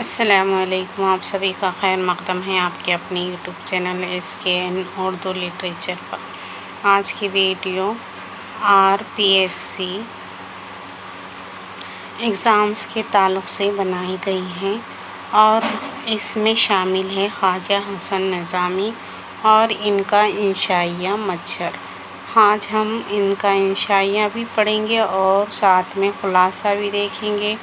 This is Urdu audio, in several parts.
السلام علیکم، آپ سبھی کا خیر مقدم ہے آپ کے اپنے YouTube channel SKN Urdu literature پر۔ آج کی ویڈیو RPSC ایگزامز کے تعلق سے بنائی گئی ہیں اور اس میں شامل ہے خواجہ حسن نظامی اور ان کا انشائیہ مچھر۔ آج ہم ان کا انشائیہ بھی پڑھیں گے اور ساتھ میں خلاصہ بھی دیکھیں گے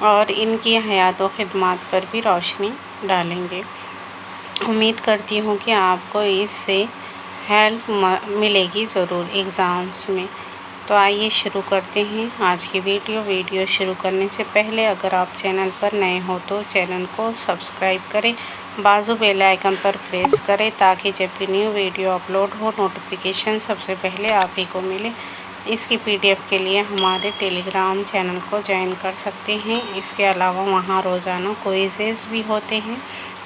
اور ان کی حیات و خدمات پر بھی روشنی ڈالیں گے۔ امید کرتی ہوں کہ آپ کو اس سے ہیلپ ملے گی ضرور ایگزامس میں۔ تو آئیے شروع کرتے ہیں آج کی ویڈیو شروع کرنے سے پہلے اگر آپ چینل پر نئے ہو تو چینل کو سبسکرائب کریں، بازو بیل آئیکن پر پریس کریں تاکہ جب بھی نیو ویڈیو اپلوڈ ہو نوٹیفیکیشن سب سے پہلے آپ ہی کو ملے۔ اس کی PDF کے لیے ہمارے ٹیلی گرام چینل کو جوائن کر سکتے ہیں۔ اس کے علاوہ وہاں روزانہ کوئزز بھی ہوتے ہیں،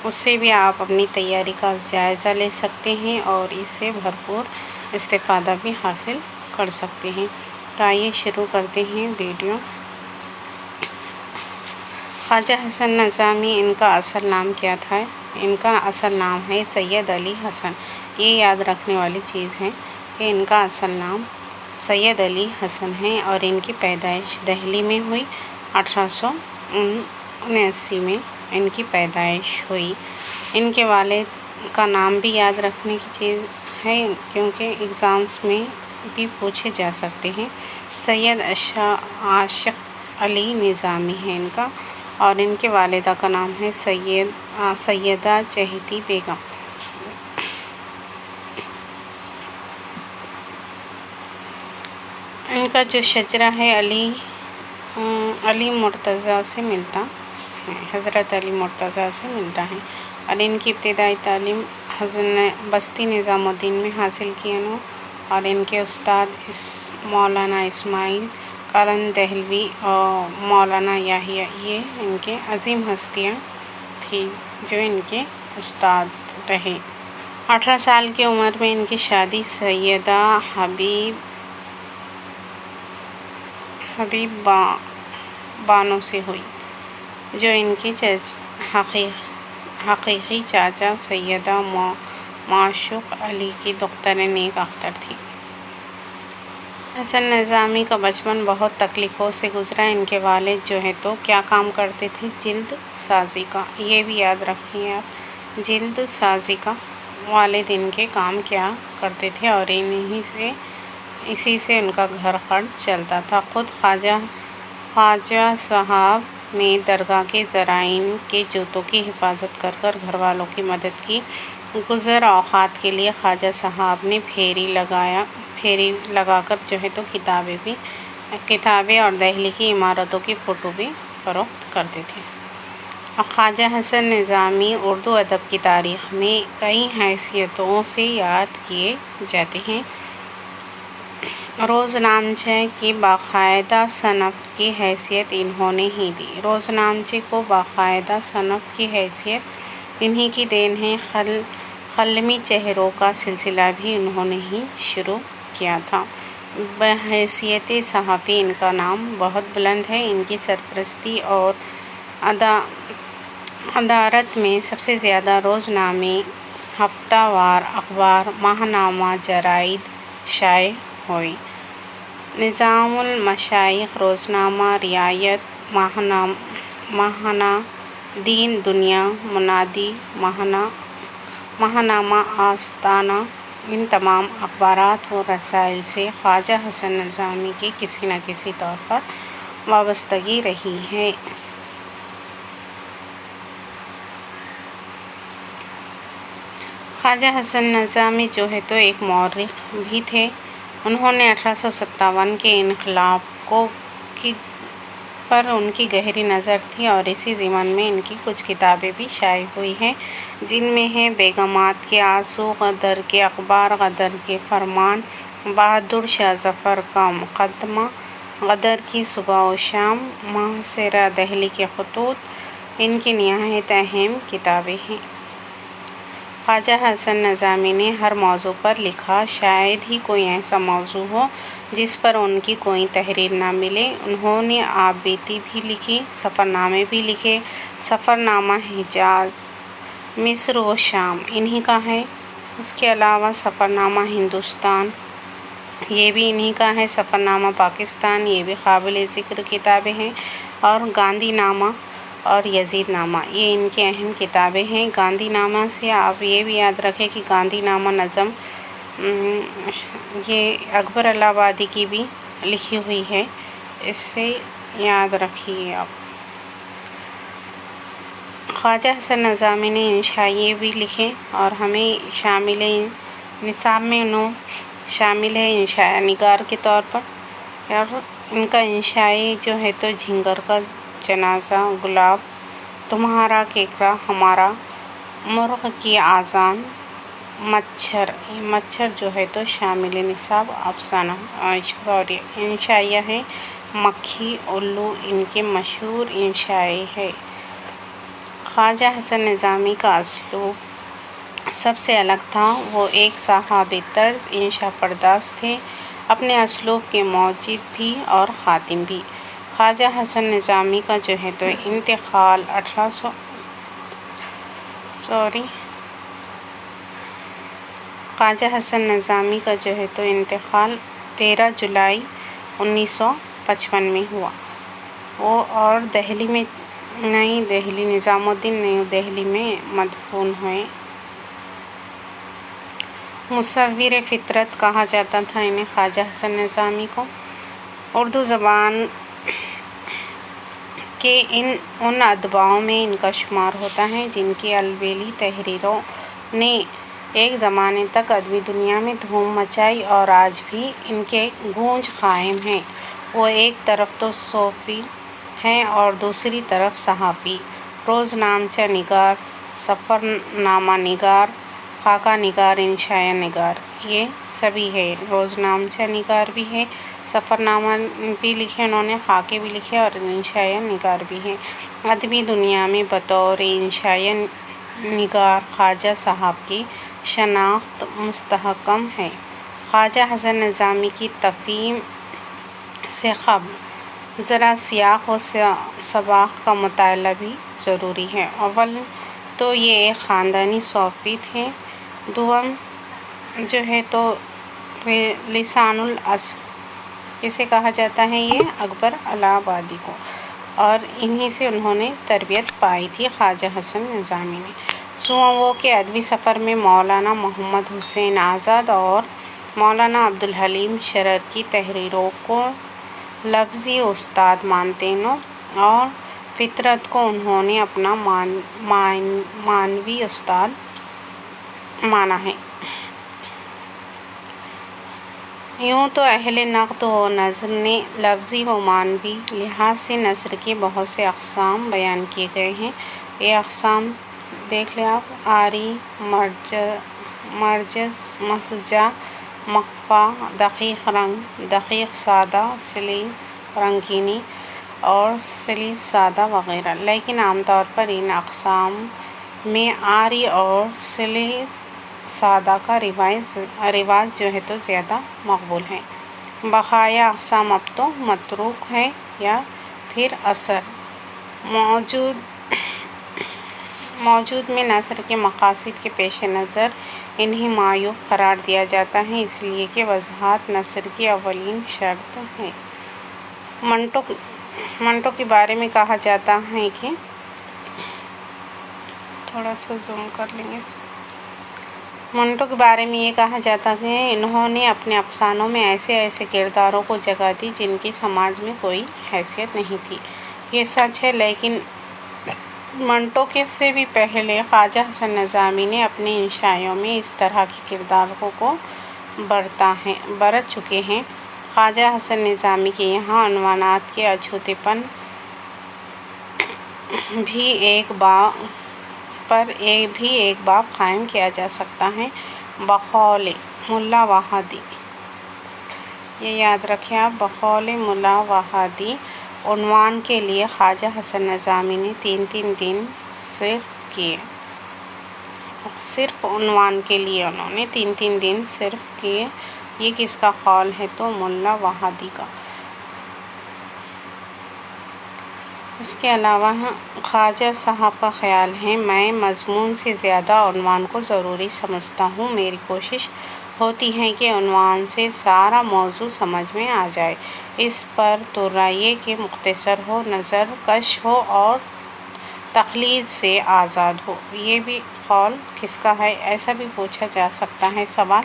اس سے بھی آپ اپنی تیاری کا جائزہ لے سکتے ہیں اور اس سے بھرپور استفادہ بھی حاصل کر سکتے ہیں۔ تو آئیے شروع کرتے ہیں ویڈیو۔ خواجہ حسن نظامی، ان کا اصل نام کیا تھا؟ ان کا اصل نام ہے سید علی حسن۔ یہ یاد رکھنے والی چیز ہے کہ ان کا اصل نام سید علی حسن ہے اور ان کی پیدائش دہلی میں ہوئی۔ 1879 میں ان کی پیدائش ہوئی۔ ان کے والد کا نام بھی یاد رکھنے کی چیز ہے کیونکہ ایگزامس میں بھی پوچھے جا سکتے ہیں۔ سید عاشق علی نظامی ہے ان کا، اور ان کے والدہ کا نام ہے سیدہ چہیتی بیگم۔ ان کا جو شجرہ ہے علی مرتضیٰ سے ملتا ہے، حضرت علی مرتضیٰ سے ملتا ہے، اور ان کی ابتدائی تعلیم بستی نظام الدین میں حاصل کی انہوں، اور ان کے استاد مولانا اسماعیل کالند دہلوی اور مولانا یحییٰ، یہ ان کے عظیم ہستیاں تھیں جو ان کے استاد رہے۔ 18 سال کی عمر میں ان کی شادی سیدہ حبیب بانو سے ہوئی جو ان کے حقیقی چاچا سیدہ معشوق علی کی دختر نیک اختر تھی۔ حسن نظامی کا بچپن بہت تکلیفوں سے گزرا۔ ان کے والد جو ہے تو کیا کام کرتے تھے؟ جلد سازی کا، یہ بھی یاد رکھیے آپ، جلد سازی کا والد ان کے کام کیا کرتے تھے اور اسی سے ان کا گھر خرچ چلتا تھا۔ خود خواجہ صاحب نے درگاہ کے زائرین کے جوتوں کی حفاظت کر گھر والوں کی مدد کی۔ گزر اوقات کے لیے خواجہ صاحب نے پھیری لگا کر جو ہے تو کتابیں اور دہلی کی عمارتوں کی فوٹو بھی فروخت کرتے تھے۔ خواجہ حسن نظامی اردو ادب کی تاریخ میں کئی حیثیتوں سے یاد کیے جاتے ہیں۔ روزنامچہ کی باقاعدہ صنف کی حیثیت انہوں نے ہی دی۔ روزنامچہ کو باقاعدہ صنف کی حیثیت انہی کی دین ہے۔ قلمی چہروں کا سلسلہ بھی انہوں نے ہی شروع کیا تھا۔ بحیثیت صحافی ان کا نام بہت بلند ہے۔ ان کی سرپرستی اور ادارت میں سب سے زیادہ روزنامے، ہفتہ وار اخبار، ماہنامہ، جرائد شائع ہوئے۔ نظام المشائخ، روزنامہ رعایت، ماہنہ دین دنیا، منادی، ماہنامہ آستانہ، ان تمام اخبارات و رسائل سے خواجہ حسن نظامی کی کسی نہ کسی طور پر وابستگی رہی ہے۔ خواجہ حسن نظامی جو ہے تو ایک مورخ بھی تھے۔ انہوں نے 1857 کے انقلاب پر ان کی گہری نظر تھی اور اسی ضمن میں ان کی کچھ کتابیں بھی شائع ہوئی ہیں، جن میں ہیں بیگمات کے آنسو، غدر کے اخبار، غدر کے فرمان، بہادر شاہ ظفر کا مقدمہ، غدر کی صبح و شام، محاصرہ دہلی کے خطوط، ان کی نہایت اہم کتابیں ہیں۔ خواجہ حسن نظامی نے ہر موضوع پر لکھا، شاید ہی کوئی ایسا موضوع ہو جس پر ان کی کوئی تحریر نہ ملے۔ انہوں نے آپ بیتی بھی لکھی، سفر نامے بھی لکھے۔ سفر نامہ حجاز، مصر و شام انہی کا ہے۔ اس کے علاوہ سفر نامہ ہندوستان، یہ بھی انہی کا ہے۔ سفر نامہ پاکستان، یہ بھی قابل ذکر کتابیں ہیں۔ اور گاندھی نامہ اور یزید نامہ، یہ ان کی اہم کتابیں ہیں۔ گاندھی نامہ سے آپ یہ بھی یاد رکھیں کہ گاندھی نامہ نظم یہ اکبر الہ آبادی کی بھی لکھی ہوئی ہے، اس سے یاد رکھیے آپ۔ خواجہ حسن نظامی نے انشائیے بھی لکھے اور ہمیں شامل نصاب میں انہوں شامل ہے انشائیہ نگار کے طور پر۔ اور ان کا انشائیہ جو ہے تو جھینگر کا جنازہ، گلاب، تمہارا کیکڑا ہمارا، مرغ کی آذان، مچھر، یہ مچھر جو ہے تو شامل نصاب افسانہ انشائیہ ہے۔ مکھی، الو ان کے مشہور انشائیے ہے۔ خواجہ حسن نظامی کا اسلوب سب سے الگ تھا۔ وہ ایک صحابی طرز انشا پرداز تھے، اپنے اسلوب کے موجد بھی اور خاتم بھی۔ خواجہ حسن نظامی کا جو ہے تو انتقال 13 جولائی 1955 میں ہوا۔ وہ اور دہلی میں نئی دہلی، نظام الدین نئی دہلی میں مدفون ہوئے۔ مصور فطرت کہا جاتا تھا انہیں، خواجہ حسن نظامی کو۔ اردو زبان کے ان ادیبوں میں ان کا شمار ہوتا ہے جن کی البیلی تحریروں نے ایک زمانے تک ادبی دنیا میں دھوم مچائی اور آج بھی ان کے گونج قائم ہے۔ وہ ایک طرف تو صوفی ہیں اور دوسری طرف صحافی، روزنامچہ نگار، سفر نامہ نگار، خاکہ نگار، انشائیہ نگار، یہ سبھی ہے۔ روزنامچہ نگار بھی ہے، سفر نامہ بھی لکھے انہوں نے، خاکے بھی لکھے اور انشائیہ نگار بھی ہیں۔ ادبی دنیا میں بطور انشائیہ نگار خواجہ صاحب کی شناخت مستحکم ہے۔ خواجہ حسن نظامی کی تفہیم سے قبل ذرا سیاق و سباق کا مطالعہ بھی ضروری ہے۔ اول تو یہ ایک خاندانی صوفی تھے، دوم جو ہے تو لسان الاصل اسے کہا جاتا ہے، یہ اکبر الہ آبادی کو، اور انہی سے انہوں نے تربیت پائی تھی خواجہ حسن نظامی نے۔ وہ کے ادبی سفر میں مولانا محمد حسین آزاد اور مولانا عبدالحلیم شرر کی تحریروں کو لفظی استاد مانتے اور فطرت کو انہوں نے اپنا معنوی استاد مانا ہے۔ یوں تو اہل نقد و نظر نے لفظی و معنوی لحاظ سے نثر کی بہت سے اقسام بیان کیے گئے ہیں۔ یہ اقسام دیکھ لیں آپ: عاری، مرجز، مسجع، مخفی، دقیق رنگ، دقیق سادہ، سلیس رنگینی اور سلیس سادہ وغیرہ۔ لیکن عام طور پر ان اقسام میں عاری اور سلیس سادہ کا رواج جو ہے تو زیادہ مقبول ہے۔ بقیہ اقسام اب تو متروک ہے یا پھر اثر موجود میں نثر کے مقاصد کے پیش نظر انہیں معیوب قرار دیا جاتا ہے، اس لیے کہ وضاحت نثر کی اولین شرط ہے۔ منٹو کے بارے میں کہا جاتا ہے کہ تھوڑا سا زوم کر لیں گے۔ منٹو کے بارے میں یہ کہا جاتا ہے کہ انہوں نے اپنے افسانوں میں ایسے کرداروں کو جگہ دی جن کی سماج میں کوئی حیثیت نہیں تھی۔ یہ سچ ہے، لیکن منٹو سے بھی پہلے خواجہ حسن نظامی نے اپنے انشائیوں میں اس طرح کے کرداروں کو برت چکے ہیں۔ خواجہ حسن نظامی کے یہاں عنوانات کے اچھوتے پن بھی ایک باب قائم کیا جا سکتا ہے۔ بقول ملا وحدی، یہ یاد رکھیں آپ، بقول ملا وحدی، عنوان کے لیے خواجہ حسن نظامی نے 3 دن صرف کیے۔ صرف عنوان کے لیے انہوں نے 3 دن صرف کیے۔ یہ کس کا قول ہے؟ تو ملا وحدی کا۔ اس کے علاوہ خواجہ صاحب کا خیال ہے، میں مضمون سے زیادہ عنوان کو ضروری سمجھتا ہوں۔ میری کوشش ہوتی ہے کہ عنوان سے سارا موضوع سمجھ میں آ جائے۔ اس پر تو رائے کہ مختصر ہو، نظر کش ہو اور تقلید سے آزاد ہو۔ یہ بھی قول کس کا ہے؟ ایسا بھی پوچھا جا سکتا ہے سوال،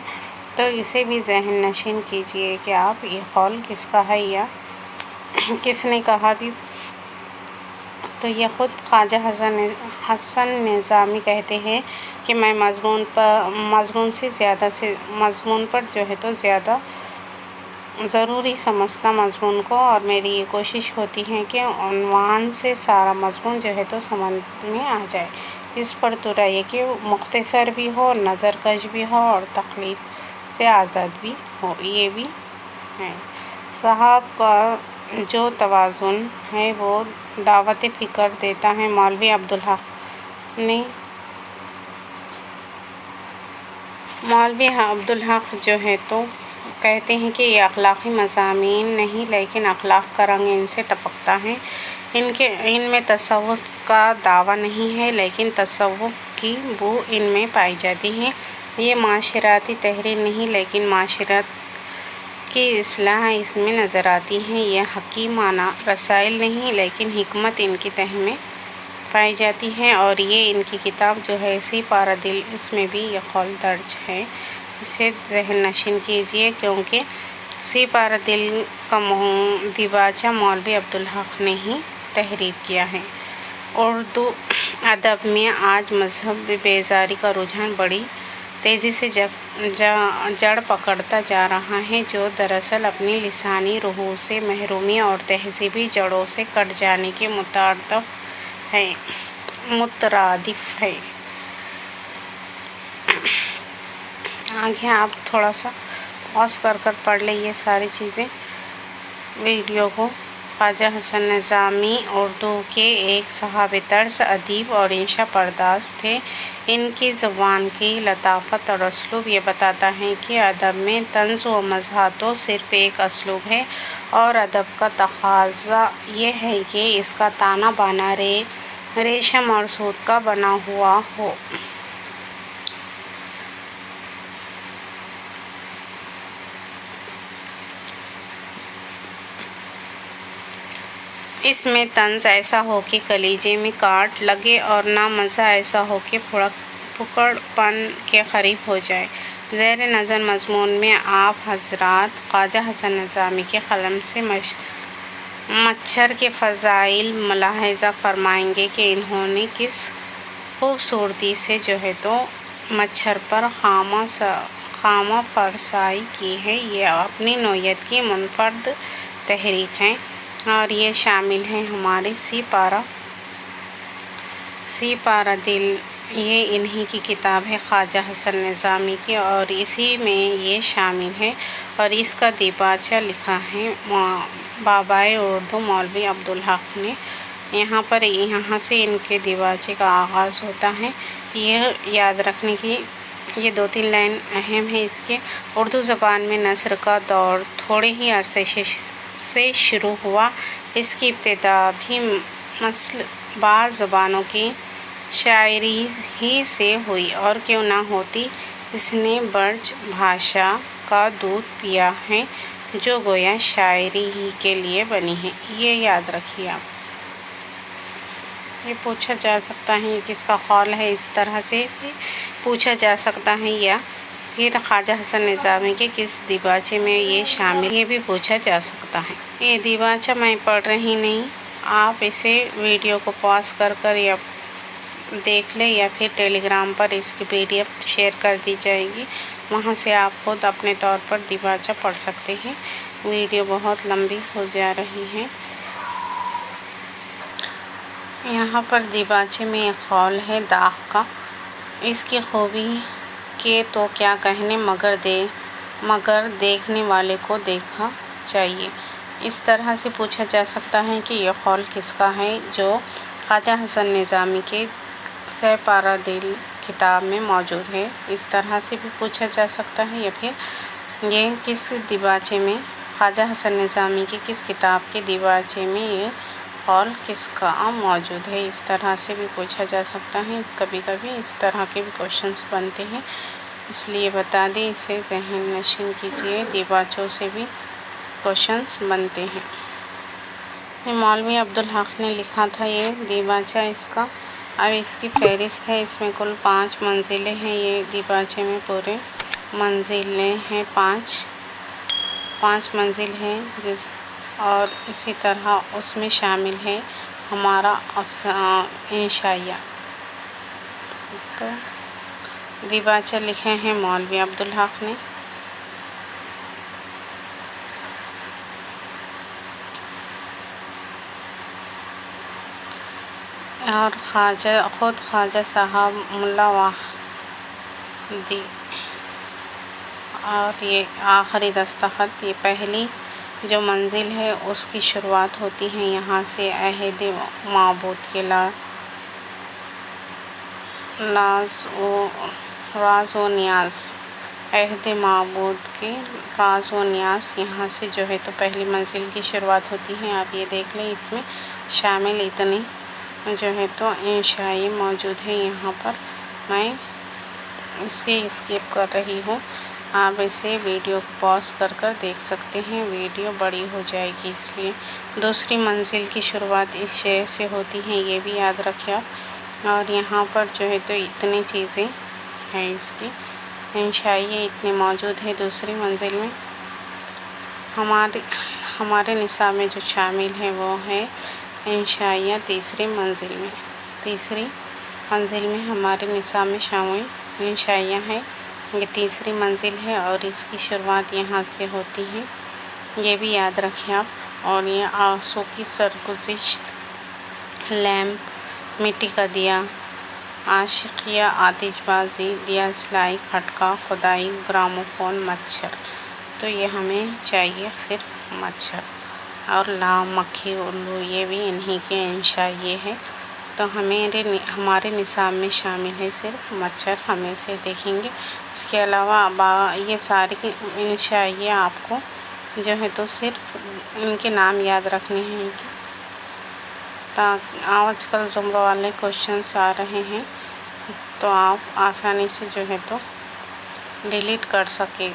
تو اسے بھی ذہن نشین کیجیے کہ آپ یہ قول کس کا ہے یا کس نے کہا بھی۔ تو یہ خود خواجہ حسن نظامی کہتے ہیں کہ میں مضمون پر جو ہے تو زیادہ ضروری سمجھتا مضمون کو، اور میری یہ کوشش ہوتی ہے کہ عنوان سے سارا مضمون جو ہے تو سمجھ میں آ جائے۔ اس پر تو رائے کہ مختصر بھی ہو، نظر کش بھی ہو اور تقلید سے آزاد بھی ہو۔ یہ بھی ہے۔ صاحب کا جو توازن ہے وہ دعوت فکر دیتا ہے۔ مولوی عبدالحق جو ہے تو کہتے ہیں کہ یہ اخلاقی مضامین نہیں لیکن اخلاق کا رنگ ان سے ٹپکتا ہے۔ ان میں تصوف کا دعویٰ نہیں ہے لیکن تصوف کی بو ان میں پائی جاتی ہے۔ یہ معاشرتی تحریر نہیں لیکن معاشرت کی اصلاح اس میں نظر آتی ہے۔ یہ حکیمانہ رسائل نہیں لیکن حکمت ان کی تہ میں پائی جاتی ہے، اور یہ ان کی کتاب جو ہے سی پارہ دل، اس میں بھی یہ قول درج ہے۔ اسے ذہن نشین کیجیے کیونکہ سی پارہ دل کا دیباچہ مولوی عبدالحق نے ہی تحریر کیا ہے۔ اردو ادب میں آج مذہب بیزاری کا رجحان بڑی تیزی سے جڑ پکڑتا جا رہا ہے، جو دراصل اپنی لسانی روح سے محرومی اور تہذیبی جڑوں سے کٹ جانے کے مترادف ہے۔ آگے آپ تھوڑا سا پاز کر پڑھ لیں یہ ساری چیزیں ویڈیو کو۔ خواجہ حسن نظامی اردو کے ایک صاحب طرز ادیب اور انشا پرداز تھے۔ ان کی زبان کی لطافت اور اسلوب یہ بتاتا ہے کہ ادب میں طنز و مزاح تو صرف ایک اسلوب ہے، اور ادب کا تقاضا یہ ہے کہ اس کا تانا بانا ریشم اور سوت کا بنا ہوا ہو۔ اس میں طنز ایسا ہو کہ کلیجے میں کاٹ لگے، اور نہ مزاح ایسا ہو کہ پھکڑ پن کے قریب ہو جائے۔ زیر نظر مضمون میں آپ حضرات خواجہ حسن نظامی کے قلم سے مچھر کے فضائل ملاحظہ فرمائیں گے کہ انہوں نے کس خوبصورتی سے جو ہے تو مچھر پر خامہ فرسائی کی ہے۔ یہ اپنی نوعیت کی منفرد تحریک ہے، اور یہ شامل ہے ہمارے سی پارہ دل۔ یہ انہی کی کتاب ہے خواجہ حسن نظامی کی، اور اسی میں یہ شامل ہے، اور اس کا دیباچہ لکھا ہے بابائے اردو مولوی عبدالحق نے۔ یہاں سے ان کے دیباچے کا آغاز ہوتا ہے۔ یہ یاد رکھنے کی یہ 2-3 لائن اہم ہے اس کے۔ اردو زبان میں نثر کا دور تھوڑے ہی عرصے سے شروع ہوا۔ اس کی ابتدا بھی مثل بعض زبانوں کی شاعری ہی سے ہوئی، اور کیوں نہ ہوتی، اس نے برج بھاشا کا دودھ پیا ہے جو گویا شاعری ہی کے لیے بنی ہے۔ یہ یاد رکھیے آپ۔ یہ پوچھا جا سکتا ہے یہ کس کا قول ہے، اس طرح سے بھی پوچھا جا سکتا ہے، یا پھر خواجہ حسن نظامی کے کس دیباچے میں یہ شامل، یہ بھی پوچھا جا سکتا ہے۔ یہ دیباچہ میں پڑھ رہی نہیں، آپ اسے ویڈیو کو پاز کر یا دیکھ لیں، یا پھر ٹیلی گرام پر اس کی PDF شیئر کر دی جائے گی، وہاں سے آپ خود اپنے طور پر دیباچہ پڑھ سکتے ہیں۔ ویڈیو بہت لمبی ہو جا رہی ہے۔ یہاں پر دیباچے میں ایک قول ہے داغ کا، اس کی خوبی کے تو کیا کہنے، مگر دیکھنے والے کو دیکھا چاہیے۔ اس طرح سے پوچھا جا سکتا ہے کہ یہ قول کس کا ہے، جو خواجہ حسن نظامی کے سی پارہ دل کتاب میں موجود ہے؟ اس طرح سے بھی پوچھا جا سکتا ہے، یا پھر یہ کس دیباچے میں، خواجہ حسن نظامی کی کس کتاب کے دیباچے میں یہ قول کس کا موجود ہے؟ اس طرح سے بھی پوچھا جا سکتا ہے۔ کبھی کبھی اس طرح کے بھی کوشچنس بنتے ہیں، اس لیے بتا دیں، اسے ذہن نشین کیجیے، دیباچوں سے بھی کوشچنس بنتے ہیں۔ یہ مولوی عبدالحق نے لکھا تھا یہ دیباچہ اس کا۔ اب اس کی فہرست ہے، اس میں کل 5 منزلیں ہیں، یہ دیباچے میں پورے منزلیں ہیں، 5 منزل ہیں، اور اسی طرح اس میں شامل ہے ہمارا انشائیہ۔ تو دیباچہ لکھے ہیں مولوی عبدالحق نے۔ اور خود خواجہ صاحب ملا وحدی، اور یہ آخری دستخط، یہ پہلی جو منزل ہے اس کی شروعات ہوتی ہے یہاں سے، عہد معبود کے راز و نیاز، عہد معبود کے راز و نیاز، یہاں سے جو ہے تو پہلی منزل کی شروعات ہوتی ہے۔ آپ یہ دیکھ لیں، اس میں شامل اتنی جو ہے تو انشائی موجود ہے۔ یہاں پر میں اسے اسکپ کر رہی ہوں، آپ اسے ویڈیو کو پاز کر دیکھ سکتے ہیں، ویڈیو بڑی ہو جائے گی اس لیے۔ دوسری منزل کی شروعات اس شعر سے ہوتی ہے، یہ بھی یاد رکھیں آپ۔ اور یہاں پر جو ہے تو اتنی چیزیں ہیں، اس کی انشائیے اتنے موجود ہے دوسری منزل میں۔ ہمارے نصاب میں جو شامل ہے وہ ہے انشائیہ تیسری منزل میں۔ تیسری منزل میں ہمارے نصاب میں شامل انشائیہ ہے، یہ تیسری منزل ہے، اور اس کی شروعات یہاں سے ہوتی ہے، یہ بھی یاد رکھیں آپ۔ اور یہ آنسو کی سرگزشت، لیمپ، مٹی کا دیا، عاشقیہ، آتش بازی، دیا سلائی، کھٹکا، کھدائی، گراموفون، مچھر۔ تو یہ ہمیں چاہیے صرف مچھر، اور لا، مکھی، الو، یہ بھی انہی کے انشائیے ہے۔ تو ہمارے نصاب میں شامل ہے صرف مچھر، ہم اسے دیکھیں گے۔ اس کے علاوہ یہ ساری انشائیے آپ کو جو ہے تو صرف ان کے نام یاد رکھنے ہیں، آج کل زمرہ والے کوشچنس آ رہے ہیں، تو آپ آسانی سے جو ہے تو ڈیلیٹ کر سکیں۔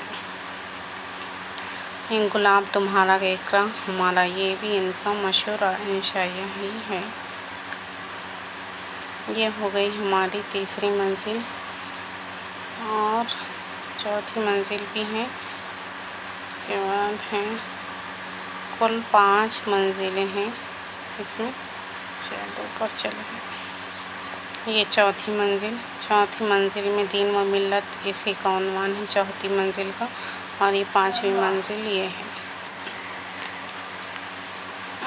گلاب تمہارا کیکڑا ہمارا، یہ بھی ان کا مشہور انشائیہ ہی ہے۔ یہ ہو گئی ہماری تیسری منزل، اور چوتھی منزل بھی ہے، اس کے بعد ہیں کل 5 منزلیں ہیں اس میں، شاید اوپر چلے گئے۔ یہ چوتھی منزل میں دین و ملت، اسی کا عنوان ہے چوتھی منزل کا، اور یہ 5ویں منزل یہ ہے۔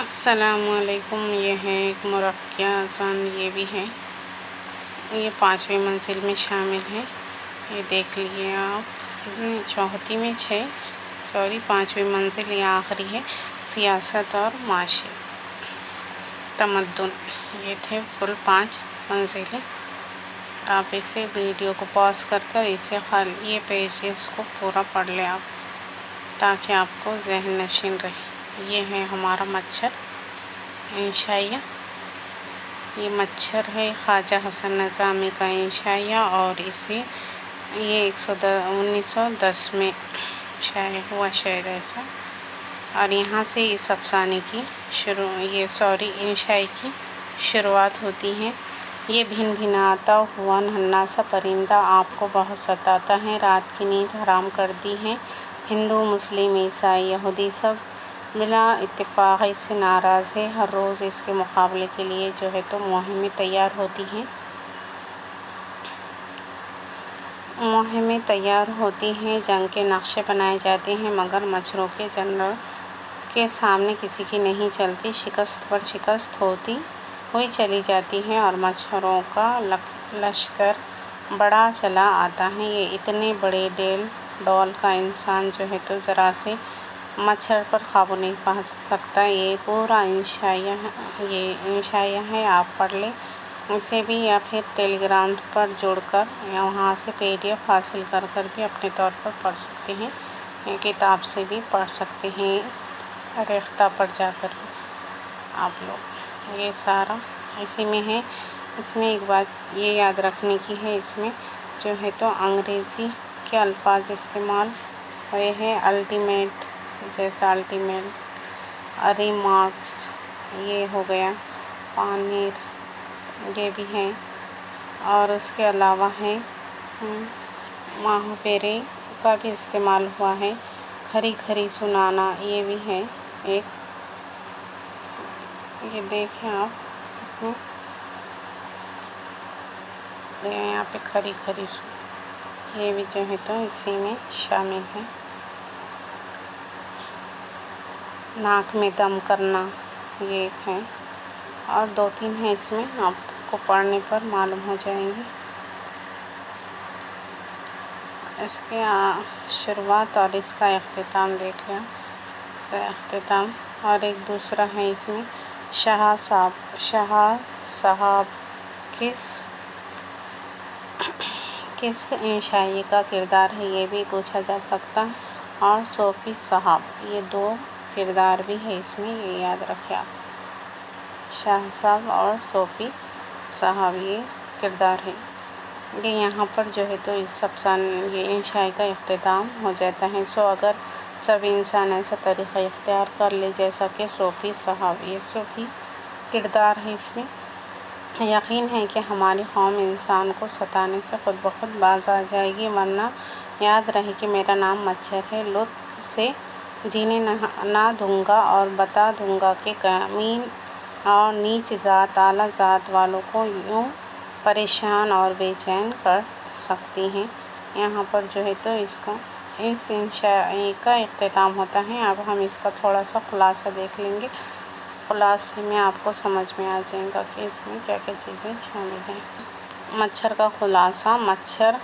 السلام علیکم، یہ ہے ایک مرقیہ اذان، یہ بھی ہے، یہ 5ویں منزل میں شامل ہے، یہ دیکھ لیجیے آپ۔ چوتھی میں 5ویں منزل یہ آخری ہے، سیاست اور معاشی تمدن، یہ تھے کل 5 منزلیں۔ آپ اسے ویڈیو کو پاز کر اسے یہ پیجز کو پورا پڑھ لیں آپ، تاکہ آپ کو ذہن نشین رہے۔ یہ ہے ہمارا مچھر انشائیہ، یہ مچھر ہے خواجہ حسن نظامی کا انشائیہ، اور یہ 1910 میں شائع ہوا، شاید ایسا۔ اور یہاں سے اس افسانے کی انشائی کی شروعات ہوتی ہے۔ یہ بھن بھناتا ہوا ننھا سا پرندہ آپ کو بہت ستاتا ہے، رات کی نیند حرام کر دی ہے، ہندو، مسلم، عیسائی، یہودی سب بلا اتفاق اس سے ناراض ہے، ہر روز اس کے مقابلے کے لیے جو ہے تو مہمیں تیار ہوتی ہیں، جنگ کے نقشے بنائے جاتے ہیں، مگر مچھروں کے جنرل کے سامنے کسی کی نہیں چلتی، شکست پر شکست ہوتی ہوئی چلی جاتی ہے، اور مچھروں کا لشکر بڑا چلا آتا ہے۔ یہ اتنے بڑے ڈول کا انسان جو ہے تو ذرا سے مچھر پر قابو نہیں پا سکتا۔ یہ پورا انشائیہ ہے، آپ پڑھ لیں۔ اسے بھی یا پھر ٹیلی گرام پر جڑ کر یا وہاں سے PDF حاصل کر بھی اپنے طور پر پڑھ سکتے ہیں، کتاب سے بھی پڑھ سکتے ہیں، ریختہ پر جا کر بھی آپ لوگ۔ یہ سارا اسی میں ہے۔ اس میں ایک بات یہ یاد رکھنے کی ہے، اس میں جو ہے تو انگریزی کے الفاظ استعمال ہوئے ہیں۔ الٹیمیٹ جیسا الٹیمیٹ، ریمارکس یہ ہو گیا، پانیر یہ بھی ہے، اور اس کے علاوہ ہے ماہپیرے کا بھی استعمال ہوا ہے، کھری کھری سنانا یہ بھی ہے ایک، یہ دیکھیں آپ اس میں یہاں پہ کھری کھری یہ بھی جو ہے تو اسی میں شامل ہے۔ ناک میں دم کرنا یہ ایک ہے، اور 2-3 ہیں اس میں، آپ کو پڑھنے پر معلوم ہو جائیں گے۔ اس کے شروعات اور اس کا اختتام دیکھ لیا، اس کا اختتام، اور ایک دوسرا ہے اس میں شاہ صاحب کس انشائی کا کردار ہے، یہ بھی پوچھا جا سکتا ہے، اور صوفی صاحب یہ 2 کردار بھی ہے اس میں، یہ یاد رکھیں آپ، شاہ صاحب اور صوفی صاحب یہ کردار ہے۔ یہ یہاں پر جو ہے تو یہ انشائی کا اختتام ہو جاتا ہے۔ اگر سب انسان ایسا طریقہ اختیار کر لے جیسا کہ صوفی صاحب، یہ صوفی کردار ہے، اس میں یقین ہے کہ ہماری قوم انسان کو ستانے سے خود بخود باز آ جائے گی، ورنہ یاد رہے کہ میرا نام مچھر ہے، لطف سے جینے نہ دوں گا، اور بتا دوں گا کہ کمین اور نیچ ذات اعلیٰ ذات والوں کو یوں پریشان اور بے چین کر سکتی ہیں۔ یہاں پر جو ہے تو اس انشائی کا اختتام ہوتا ہے۔ اب ہم اس کا تھوڑا سا خلاصہ دیکھ لیں گے، خلاصے میں آپ کو سمجھ میں آ جائے گا کہ اس میں کیا کیا چیزیں شامل ہیں۔ مچھر کا خلاصہ، مچھر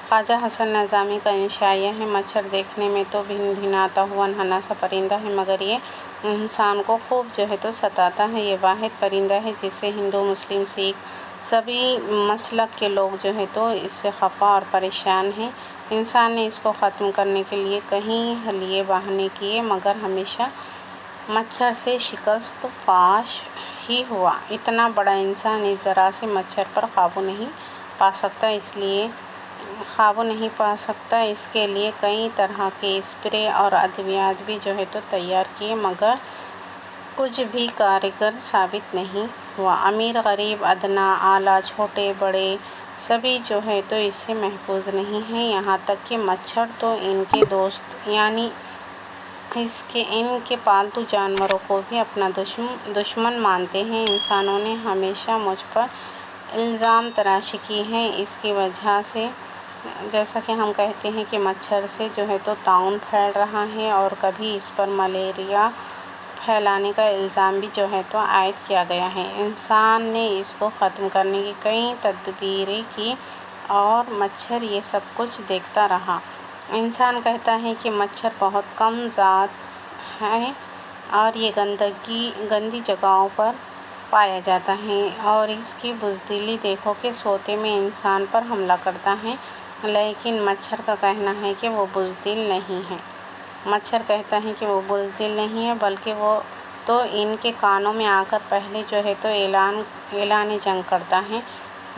خواجہ حسن نظامی کا انشائیہ ہے۔ مچھر دیکھنے میں تو بھنبھناتا ہوا ننھا سا پرندہ ہے، مگر یہ انسان کو خوب جو ہے تو ستاتا ہے۔ یہ واحد پرندہ ہے جس سے ہندو، مسلم، سکھ سبھی مسلک کے لوگ جو ہے تو اس سے خفا اور پریشان ہیں۔ انسان نے اس کو ختم کرنے کے لیے کئی حلیے بہانے کیے، مگر ہمیشہ مچھر سے شکست فاش ہی ہوا۔ اتنا بڑا انسان اس ذرا سے مچھر پر قابو نہیں پا سکتا، اس کے لیے کئی طرح کے اسپرے اور ادویات بھی جو ہے تو تیار کیے، مگر کچھ بھی کارگر ثابت نہیں ہوا۔ امیر، غریب، ادنا، اعلیٰ، چھوٹے بڑے سبھی جو ہے تو اس سے محفوظ نہیں ہیں، یہاں تک کہ مچھر تو ان کے دوست یعنی ان کے پالتو جانوروں کو بھی اپنا دشمن مانتے ہیں۔ انسانوں نے ہمیشہ مجھ پر الزام تراشی کی ہے، اس کی وجہ سے جیسا کہ ہم کہتے ہیں کہ مچھر سے جو ہے تو طاعون پھیل رہا ہے، اور کبھی اس پر ملیریا پھیلانے کا الزام بھی جو ہے تو عائد کیا گیا ہے۔ انسان نے اس کو ختم کرنے کی کئی تدبیریں کی، اور مچھر یہ سب کچھ دیکھتا رہا۔ انسان کہتا ہے کہ مچھر بہت کم ذات ہے، اور یہ گندی جگہوں پر پایا جاتا ہے، اور اس کی بزدلی دیکھو کہ سوتے میں انسان پر حملہ کرتا ہے، لیکن مچھر کا کہنا ہے کہ وہ بزدل نہیں ہے۔ مچھر کہتا ہے کہ وہ بزدل نہیں ہے، بلکہ وہ تو ان کے کانوں میں آ کر پہلے جو ہے تو اعلان جنگ کرتا ہے،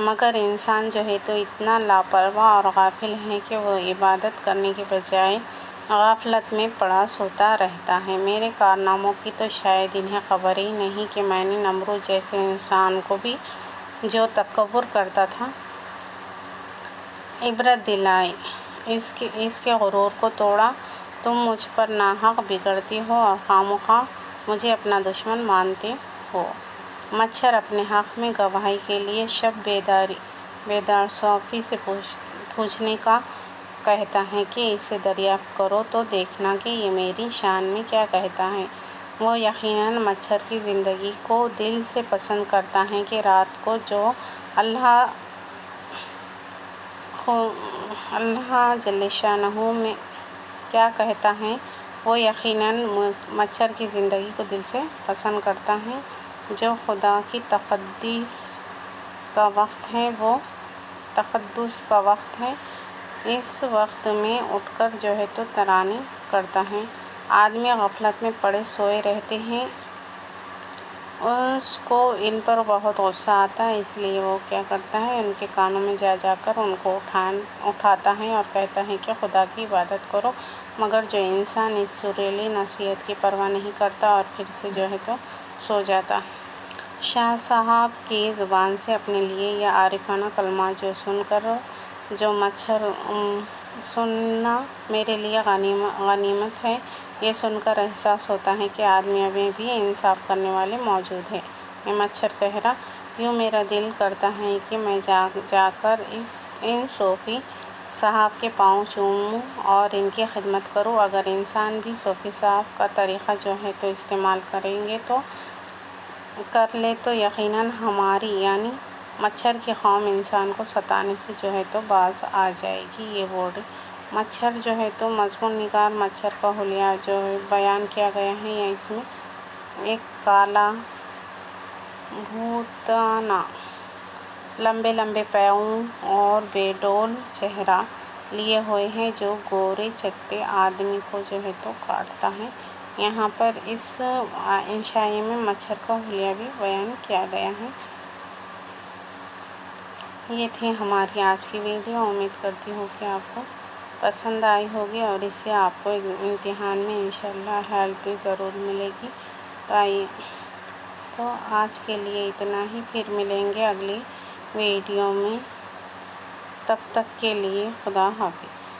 مگر انسان جو ہے تو اتنا لاپرواہ اور غافل ہے کہ وہ عبادت کرنے کے بجائے غفلت میں پڑا سوتا رہتا ہے۔ میرے کارناموں کی تو شاید انہیں خبر ہی نہیں کہ میں نے نمرود جیسے انسان کو بھی جو تکبر کرتا تھا عبرت دلائی، اس کے غرور کو توڑا۔ تم مجھ پر ناحق بگڑتی ہو اور خواہ مجھے اپنا دشمن مانتے ہو۔ مچھر اپنے حق میں گواہی کے لیے شب بیدار صوفی سے پوچھنے کا کہتا ہے کہ اسے دریافت کرو تو دیکھنا کہ یہ میری شان میں کیا کہتا ہے۔ وہ یقیناً مچھر کی زندگی کو دل سے پسند کرتا ہے کہ رات کو جو اللہ جل شانہ میں کیا کہتا ہے، وہ یقیناً مچھر کی زندگی کو دل سے پسند کرتا ہے جو خدا کی تقدیس کا وقت ہے وہ تقدس کا وقت ہے۔ اس وقت میں اٹھ کر جو ہے تو ترانے کرتا ہے۔ آدمی غفلت میں پڑے سوئے رہتے ہیں، اس کو ان پر بہت غصہ آتا ہے، اس لیے وہ کیا کرتا ہے، ان کے کانوں میں جا جا کر ان کو اٹھاتا ہے اور کہتا ہے کہ خدا کی عبادت کرو، مگر جو انسان اس سریلی نصیحت کی پرواہ نہیں کرتا اور پھر سے جو ہے تو سو جاتا۔ شاہ صاحب کی زبان سے اپنے لیے یہ عارفانہ کلمات جو مچھر سننا میرے لیے غنیمت ہے، یہ سن کر احساس ہوتا ہے کہ آدمیوں میں بھی انصاف کرنے والے موجود ہیں۔ میں مچھر کہہ رہا، یوں میرا دل کرتا ہے کہ میں جا کر ان صوفی صاحب کے پاؤں چوموں اور ان کی خدمت کروں۔ اگر انسان بھی صوفی صاحب کا طریقہ جو ہے تو استعمال کر لے تو یقیناً ہماری یعنی مچھر کی قوم انسان کو ستانے سے جو ہے تو باز آ جائے گی۔ یہ ورڈ مچھر جو ہے تو مضمون نگار مچھر کا حلیہ جو بیان کیا گیا ہے، یا اس میں ایک کالا بھوتنا لمبے لمبے پاؤں اور بے ڈول چہرہ لیے ہوئے ہے، جو گورے چٹے آدمی کو جو ہے تو کاٹتا ہے۔ یہاں پر اس انشائیہ میں مچھر کا حلیہ بھی بیان کیا گیا ہے۔ یہ تھی ہماری آج کی ویڈیو۔ امید کرتی ہوں کہ آپ کو پسند آئی ہوگی اور اس سے آپ کو امتحان میں انشاءاللہ ہیلپ بھی ضرور ملے گی۔ تو آج کے لیے اتنا ہی، پھر ملیں گے اگلی ویڈیو میں۔ تب تک کے لیے خدا حافظ۔